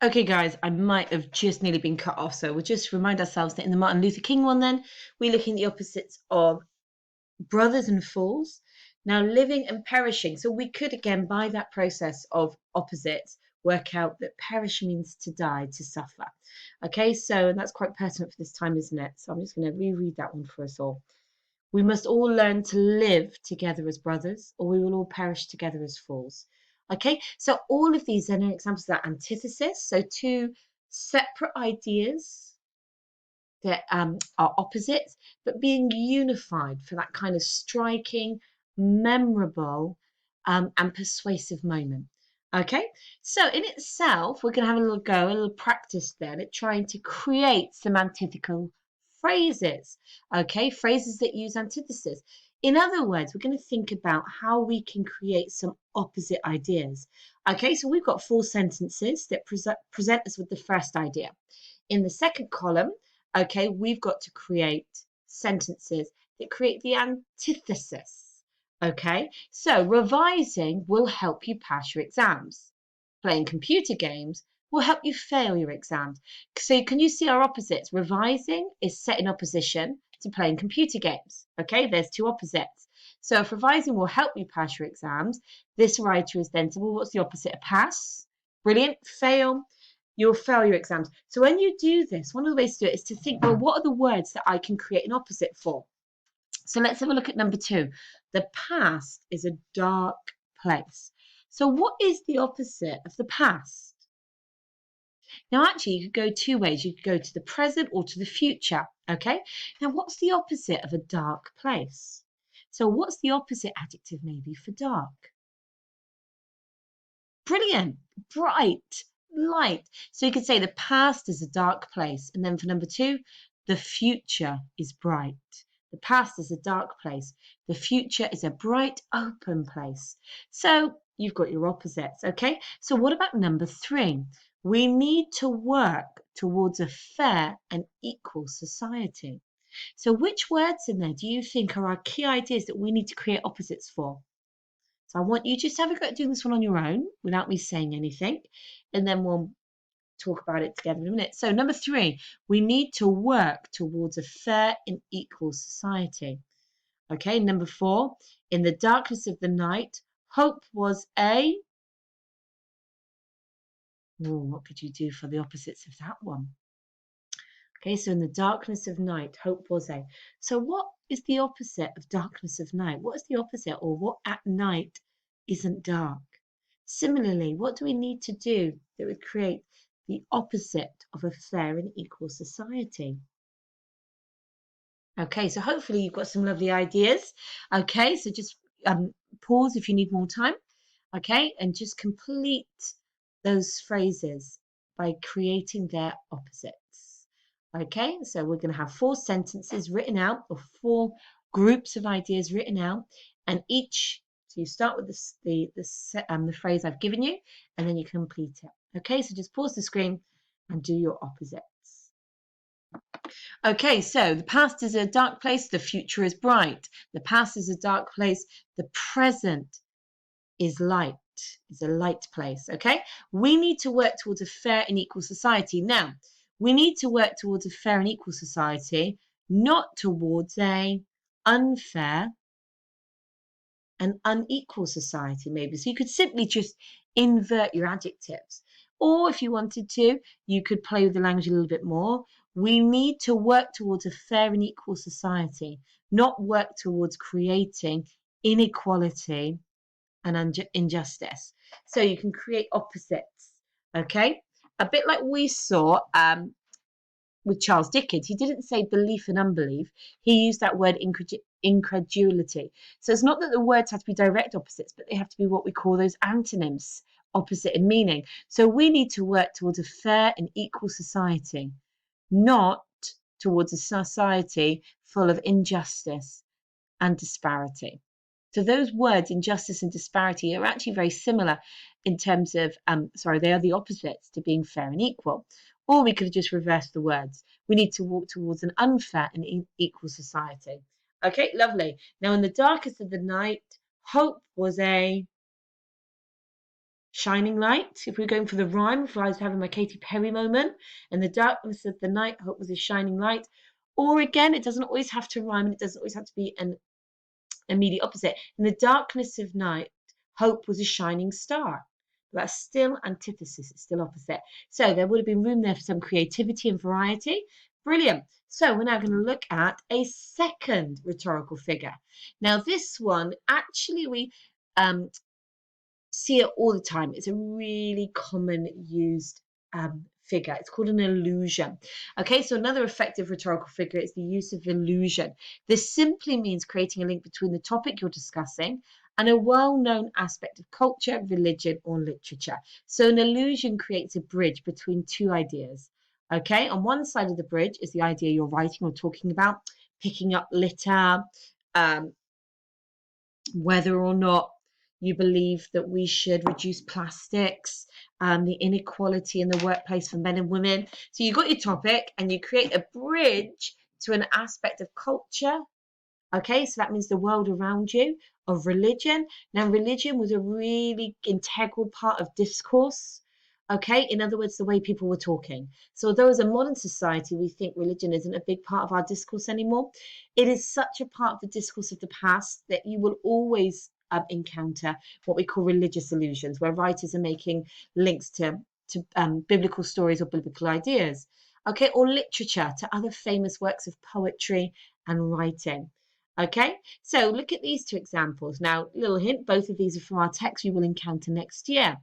Okay, guys, I might have just nearly been cut off, so we'll just remind ourselves that in the Martin Luther King one, then we're looking at the opposites of brothers and fools. Now, living and perishing. So we could, again, by that process of opposites, work out that perish means to die, to suffer. Okay, so and that's quite pertinent for this time, isn't it? So I'm just going to reread that one for us all. We must all learn to live together as brothers, or we will all perish together as fools. Okay, so all of these are examples of that antithesis. So two separate ideas that are opposites, but being unified for that kind of striking, memorable, and persuasive moment. Okay, so in itself, we're going to have a little go, a little practice then at trying to create some antithetical phrases. Okay, phrases that use antithesis. In other words, we're going to think about how we can create some opposite ideas. Okay, so we've got 4 sentences that present us with the first idea. In the second column, okay, we've got to create sentences that create the antithesis. Okay, so revising will help you pass your exams. Playing computer games will help you fail your exams. So can you see our opposites? Revising is set in opposition to playing computer games. Okay, there's 2 opposites. So if revising will help you pass your exams, this writer is then, well, what's the opposite of pass? Brilliant. Fail. You'll fail your exams. So when you do this, one of the ways to do it is to think, well, what are the words that I can create an opposite for? So let's have a look at number 2. The past is a dark place. So what is the opposite of the past? Now, actually, you could go 2 ways. You could go to the present or to the future, okay? Now, what's the opposite of a dark place? So what's the opposite adjective maybe for dark? Brilliant, bright, light. So you could say the past is a dark place. And then for number 2, the future is bright. The past is a dark place. The future is a bright, open place. So you've got your opposites, okay? So what about number 3? We need to work towards a fair and equal society. So which words in there do you think are our key ideas that we need to create opposites for? So I want you just to have a go at doing this one on your own without me saying anything, and then we'll talk about it together in a minute. So number 3, we need to work towards a fair and equal society. Okay, number 4, in the darkness of the night, hope was a... Oh, what could you do for the opposites of that one? Okay, so in the darkness of night, hope was a... So what is the opposite of darkness of night? What is the opposite, or what at night isn't dark? Similarly, what do we need to do that would create the opposite of a fair and equal society? Okay, so hopefully you've got some lovely ideas. Okay, so just pause if you need more time. Okay, and just complete those phrases by creating their opposites. Okay, so we're going to have 4 sentences written out, or 4 groups of ideas written out, and each, so you start with the phrase I've given you, and then you complete it. Okay, so just pause the screen and do your opposites. Okay, so the past is a dark place, the future is bright. The past is a dark place, the present is light, is a light place. Okay, we need to work towards a fair and equal society. Now, we need to work towards a fair and equal society, not towards a unfair and unequal society, maybe. So you could simply just invert your adjectives. Or if you wanted to, you could play with the language a little bit more. We need to work towards a fair and equal society, not work towards creating inequality and injustice. So you can create opposites, okay? A bit like we saw with Charles Dickens. He didn't say belief and unbelief. He used that word incredulity. So it's not that the words have to be direct opposites, but they have to be what we call those antonyms, opposite in meaning. So we need to work towards a fair and equal society, not towards a society full of injustice and disparity. So those words, injustice and disparity, are actually very similar in terms of, they are the opposites to being fair and equal. Or we could have just reversed the words. We need to walk towards an unfair and equal society. Okay, lovely. Now, in the darkest of the night, hope was a... shining light. If we're going for the rhyme, if I was having my Katy Perry moment, in the darkness of the night, hope was a shining light. Or again, it doesn't always have to rhyme, and it doesn't always have to be an immediate opposite. In the darkness of night, hope was a shining star. That's still antithesis, it's still opposite. So there would have been room there for some creativity and variety. Brilliant. So we're now going to look at a second rhetorical figure. Now this one, actually we see it all the time. It's a really common used figure. It's called an allusion. Okay, so another effective rhetorical figure is the use of allusion. This simply means creating a link between the topic you're discussing and a well-known aspect of culture, religion, or literature. So an allusion creates a bridge between two ideas. Okay, on one side of the bridge is the idea you're writing or talking about, picking up litter, whether or not you believe that we should reduce plastics, the inequality in the workplace for men and women. So you've got your topic and you create a bridge to an aspect of culture. Okay, so that means the world around you, of religion. Now, religion was a really integral part of discourse. Okay, in other words, the way people were talking. So although as a modern society, we think religion isn't a big part of our discourse anymore, it is such a part of the discourse of the past that you will always encounter what we call religious allusions, where writers are making links to biblical stories or biblical ideas. Okay, or literature, to other famous works of poetry and writing. Okay, so look at these two examples. Now, little hint, both of these are from our text you will encounter next year.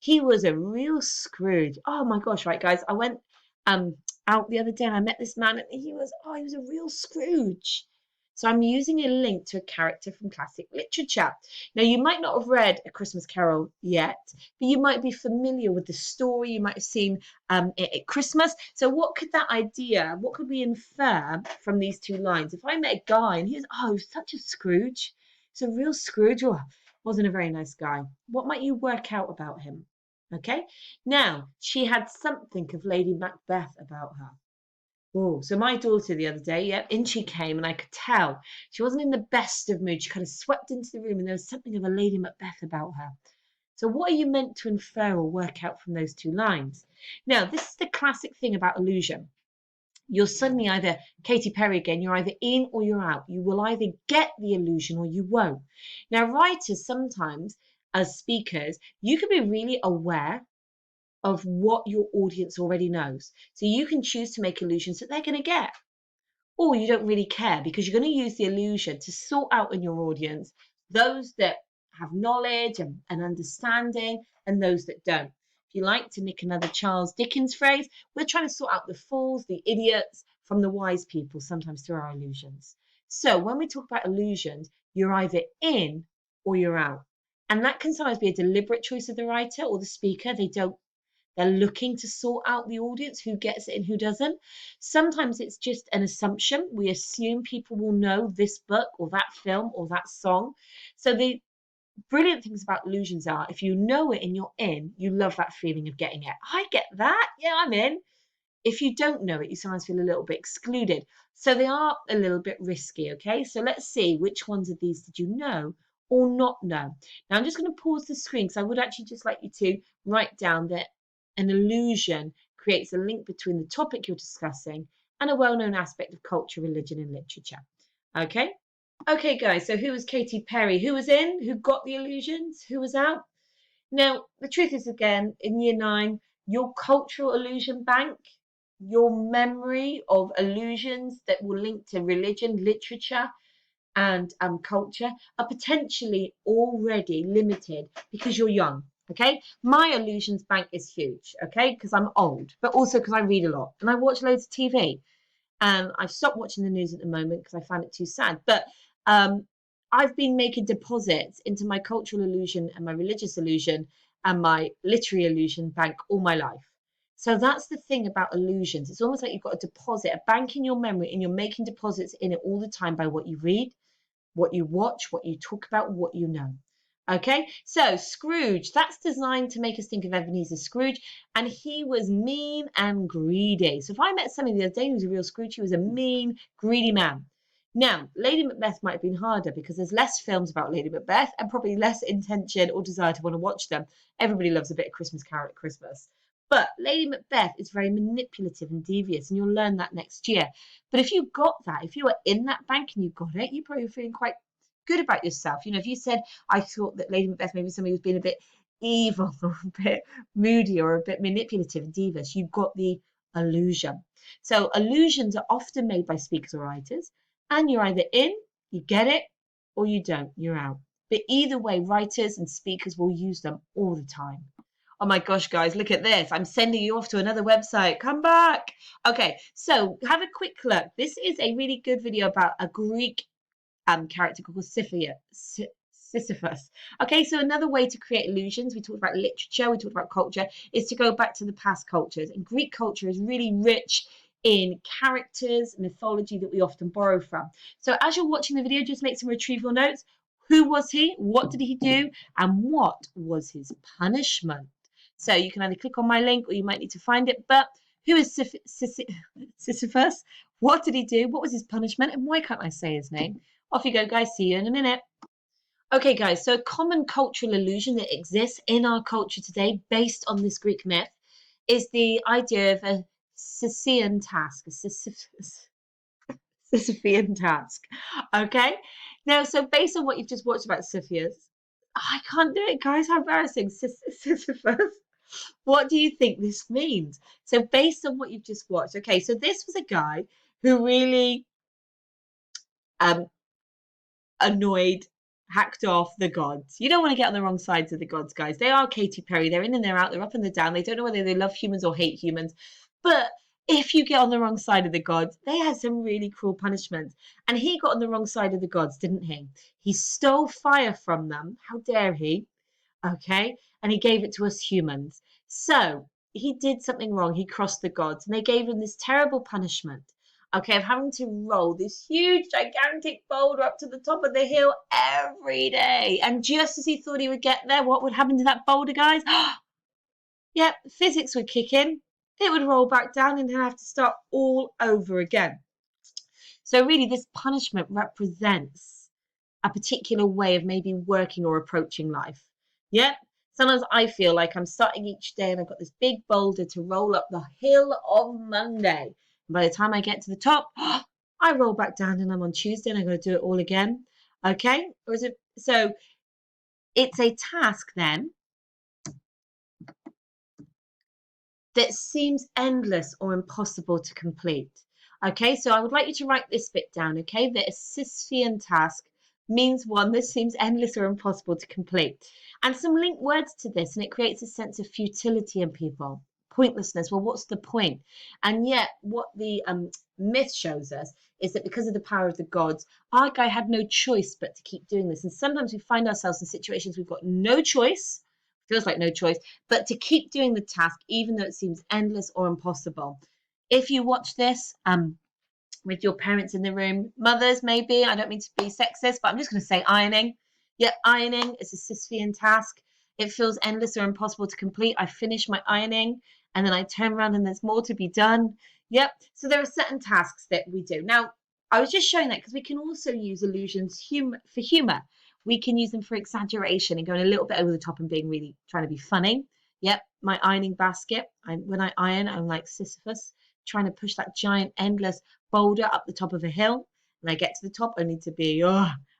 He was a real Scrooge. Oh my gosh, right, guys. I went out the other day and I met this man and he was a real Scrooge. So I'm using a link to a character from classic literature. Now, you might not have read A Christmas Carol yet, but you might be familiar with the story. You might have seen it at Christmas. So what could we infer from these two lines? If I met a guy and he was such a Scrooge. He's a real Scrooge. Oh, wasn't a very nice guy. What might you work out about him? Okay. Now, she had something of Lady Macbeth about her. Oh, so my daughter the other day, in she came, and I could tell she wasn't in the best of mood. She kind of swept into the room, and there was something of a Lady Macbeth about her. So what are you meant to infer or work out from those two lines? Now, this is the classic thing about allusion. You're suddenly either Katy Perry again, you're either in or you're out. You will either get the allusion or you won't. Now, writers sometimes, as speakers, you can be really aware of what your audience already knows. So you can choose to make allusions that they're going to get. Or you don't really care because you're going to use the allusion to sort out in your audience those that have knowledge and understanding and those that don't. If you like to nick another Charles Dickens phrase, we're trying to sort out the fools, the idiots from the wise people, sometimes through our allusions. So when we talk about allusions, you're either in or you're out. And that can sometimes be a deliberate choice of the writer or the speaker. They're looking to sort out the audience, who gets it and who doesn't. Sometimes it's just an assumption. We assume people will know this book or that film or that song. So the brilliant things about allusions are, if you know it and you're in, you love that feeling of getting it. I get that. Yeah, I'm in. If you don't know it, you sometimes feel a little bit excluded. So they are a little bit risky, okay? So let's see, which ones of these did you know or not know? Now, I'm just going to pause the screen because I would actually just like you to write down that an allusion creates a link between the topic you're discussing and a well-known aspect of culture, religion, and literature. Okay? Okay, guys, so who was Katy Perry? Who was in? Who got the allusions? Who was out? Now, the truth is, again, in year 9, your cultural allusion bank, your memory of allusions that will link to religion, literature, and culture are potentially already limited because you're young. Okay, my allusions bank is huge. Okay, because I'm old, but also because I read a lot and I watch loads of TV. And I've stopped watching the news at the moment because I find it too sad. But I've been making deposits into my cultural allusion and my religious allusion and my literary allusion bank all my life. So that's the thing about allusions. It's almost like you've got a deposit, a bank in your memory, and you're making deposits in it all the time by what you read, what you watch, what you talk about, what you know. Okay, so Scrooge, that's designed to make us think of Ebenezer Scrooge, and he was mean and greedy. So if I met somebody the other day who was a real Scrooge, he was a mean, greedy man. Now, Lady Macbeth might have been harder because there's less films about Lady Macbeth and probably less intention or desire to want to watch them. Everybody loves a bit of Christmas Carol at Christmas. But Lady Macbeth is very manipulative and devious, and you'll learn that next year. But if you got that, if you were in that bank and you got it, you're probably feeling quite good about yourself. You know, if you said, I thought that Lady Macbeth, maybe somebody was being a bit evil or a bit moody or a bit manipulative and devious, you got the allusion. So allusions are often made by speakers or writers, and you're either in, you get it, or you don't, you're out. But either way, writers and speakers will use them all the time. Oh my gosh, guys, look at this. I'm sending you off to another website. Come back. Okay, so have a quick look. This is a really good video about a Greek character called Sisyphus. Okay, so another way to create illusions, we talked about literature, we talked about culture, is to go back to the past cultures. And Greek culture is really rich in characters, mythology that we often borrow from. So as you're watching the video, just make some retrieval notes. Who was he? What did he do? And what was his punishment? So you can either click on my link or you might need to find it. But who is Sisyphus? What did he do? What was his punishment? And why can't I say his name? Off you go, guys. See you in a minute. Okay, guys, so a common cultural illusion that exists in our culture today based on this Greek myth is the idea of a Sisyphean task, a Sisyphean task. Okay, now, so based on what you've just watched about Sisyphus, I can't do it, guys. How embarrassing. Sisyphus. What do you think this means? So based on what you've just watched, okay, so this was a guy who really annoyed, hacked off the gods. You don't want to get on the wrong sides of the gods, guys. They are Katy Perry. They're in and they're out. They're up and they're down. They don't know whether they love humans or hate humans. But if you get on the wrong side of the gods, they had some really cruel punishments. And he got on the wrong side of the gods, didn't he? He stole fire from them. How dare he? Okay. And he gave it to us humans. So he did something wrong. He crossed the gods and they gave him this terrible punishment. Okay, of having to roll this huge, gigantic boulder up to the top of the hill every day. And just as he thought he would get there, what would happen to that boulder, guys? Yep, physics would kick in. It would roll back down and have to start all over again. So really, this punishment represents a particular way of maybe working or approaching life. Yep. Sometimes I feel like I'm starting each day and I've got this big boulder to roll up the hill of Monday. By the time I get to the top, I roll back down and I'm on Tuesday and I'm going to do it all again. Okay? Or is it, so it's a task then that seems endless or impossible to complete. Okay, so I would like you to write this bit down, okay? That a Sisyphean task means one that seems endless or impossible to complete. And some linked words to this, and it creates a sense of futility in people. Pointlessness. Well, what's the point? And yet, what the myth shows us is that because of the power of the gods, our guy had no choice but to keep doing this. And sometimes we find ourselves in situations we've got no choice, feels like no choice, but to keep doing the task, even though it seems endless or impossible. If you watch this, with your parents in the room, mothers maybe, I don't mean to be sexist, but I'm just going to say ironing. Yeah, ironing is a Sisyphean task. It feels endless or impossible to complete. I finish my ironing and then I turn around and there's more to be done. Yep. So there are certain tasks that we do. Now, I was just showing that because we can also use allusions for humor. We can use them for exaggeration and going a little bit over the top and being really trying to be funny. Yep. My ironing basket. When I iron, I'm like Sisyphus, trying to push that giant, endless boulder up the top of a hill. And I get to the top only to be,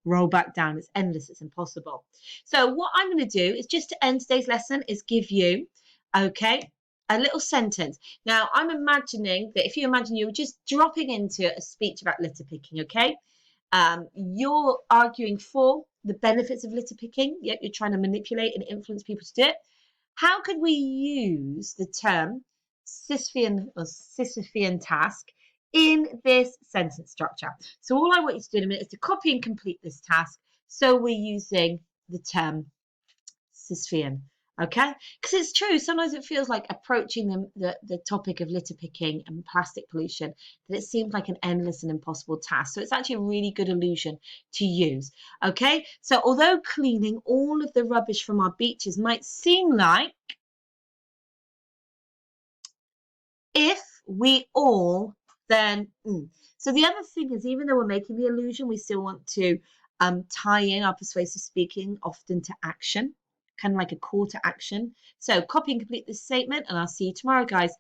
roll back down. It's endless. It's impossible. So what I'm going to do is just to end today's lesson is give you, okay, a little sentence. Now, I'm imagining that if you imagine you were just dropping into a speech about litter picking, okay? You're arguing for the benefits of litter picking, yet you're trying to manipulate and influence people to do it. How could we use the term Sisyphean task in this sentence structure? So all I want you to do in a minute is to copy and complete this task. So we're using the term Sisyphean. Okay, because it's true, sometimes it feels like approaching the topic of litter picking and plastic pollution, that it seems like an endless and impossible task. So it's actually a really good allusion to use. Okay, so although cleaning all of the rubbish from our beaches might seem like, if we all then so the other thing is, even though we're making the allusion, we still want to tie in our persuasive speaking often to action, kind of like a call to action. So copy and complete this statement, and I'll see you tomorrow, guys.